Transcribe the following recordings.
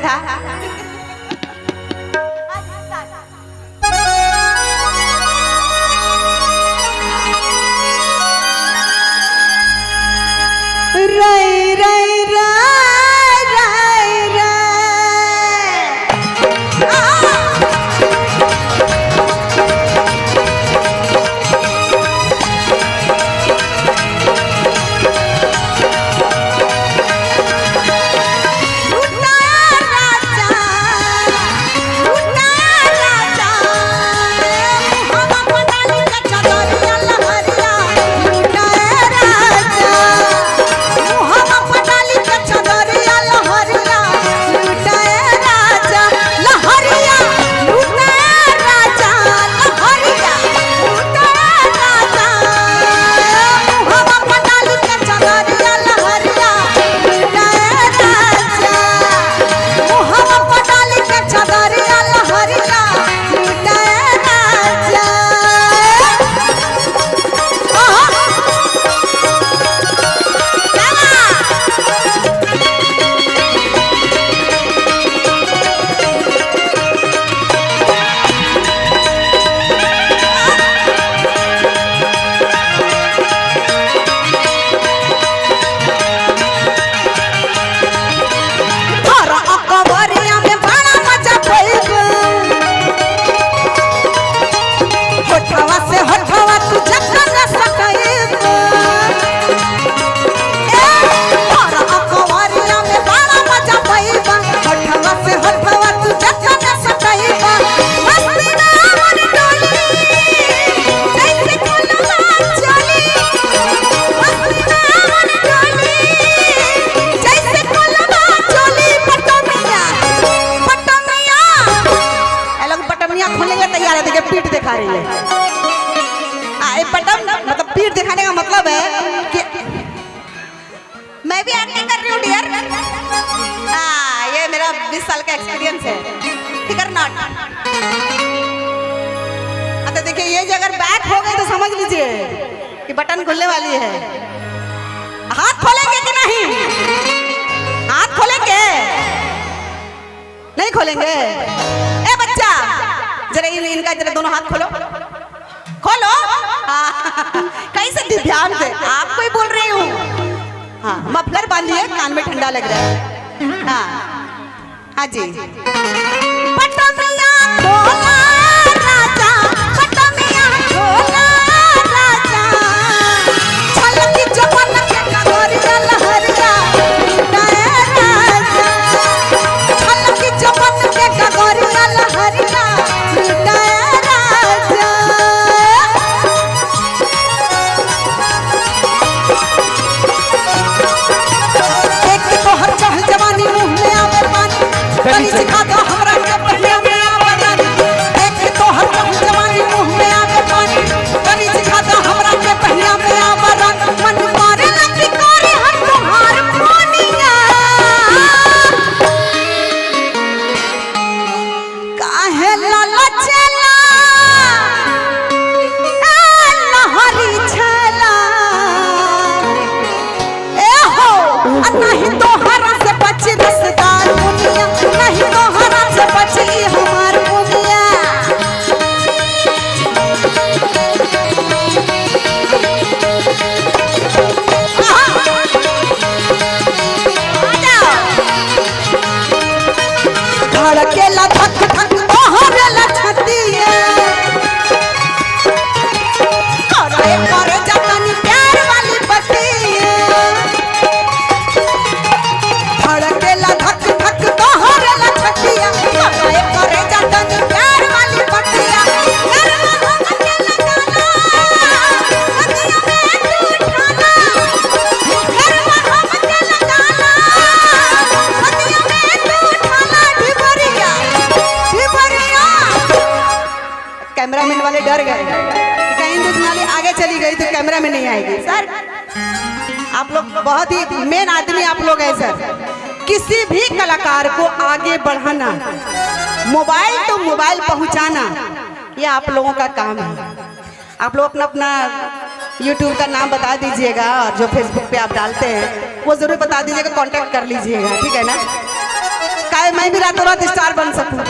था। रे रे रे पीठ दिखा रही है। बटन मतलब पीठ दिखाने का मतलब है कि मैं भी एक्टिंग कर रही हूँ डियर। ये मेरा 20 साल का एक्सपीरियंस है। फिकर नॉट। अच्छा देखिए, ये जो अगर बैक हो गई तो समझ लीजिए कि बटन खुलने वाली है। हाथ खोलेंगे कि नहीं? हाथ खोलेंगे? नहीं खोलेंगे? ए बच्चा, जरा इनका जरा दोनों हाथ खोलो, खोलो। कैसे ध्यान से आपको ही बोल रही हूँ। हाँ, मफलर बांधिए, कान में ठंडा लग रहा है। हाँ हाँ जी। पटमिया खोला राजा, पटमिया खोला राजा, छलकी जवन के नगरिया लहरिया लुटाए राजा, छलकी जवन के नगरिया लहरिया लुटाए राजा। एक तो हर चढ़ जवानी मुंह में आवे पानी, तनी सिखा दो हमरा के पहिया में आवे रानी। एक तो हर चढ़ जवानी मुंह में आवे पानी, तनी सिखा दो हमरा के पहिया में आवे रानी। मन मारे लगी करे हर तुम्हार पानिया, काहे लाला चला ए लहरी छला, ए हो नहीं तो हरा से बची रसदार दुनिया, नहीं तो हरा से बची हमार दुनिया। धड़केला धक धक तोहरेला छतिया, करे करे जतनी प्यार वाली बतिया, धड़केला धक धक तोहरेला छतिया, करे करे जतनी प्यार वाली बतिया। गरमा हम के लगाना बतिया में तू ठाना, गरमा हम के लगाना बतिया में तू ठाना। ढिबरिया ढिबरिया, कैमरामैन वाले डर गए कि कहीं दुश्मनी आगे चली गई तो कैमरा में नहीं आएगी। सर आप लोग बहुत ही मेन आदमी आप लोग हैं सर। किसी भी कलाकार को आगे बढ़ाना, मोबाइल तो मोबाइल पहुंचाना, ये आप लोगों का काम है। आप लोग अपना अपना YouTube का नाम बता दीजिएगा, और जो Facebook पे आप डालते हैं वो जरूर बता दीजिएगा, कांटेक्ट कर लीजिएगा, ठीक है ना। काहे मैं भी रातों रात स्टार बन सकूं।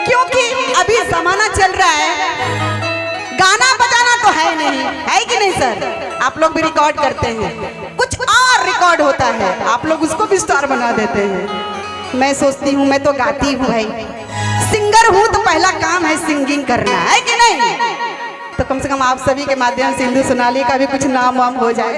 क्योंकि अभी जमाना चल रहा है, गाना बजाना तो है नहीं, है कि नहीं सर? आप लोग भी रिकॉर्ड करते हैं, कुछ और रिकॉर्ड होता है, आप लोग उसको भी स्टार बना देते हैं। मैं सोचती हूँ मैं तो गाती हूँ भाई, सिंगर हूँ तो पहला काम है सिंगिंग करना, है कि नहीं? तो कम से कम आप सभी के माध्यम से हिंदू सोनाली का भी कुछ नाम वाम हो जाए।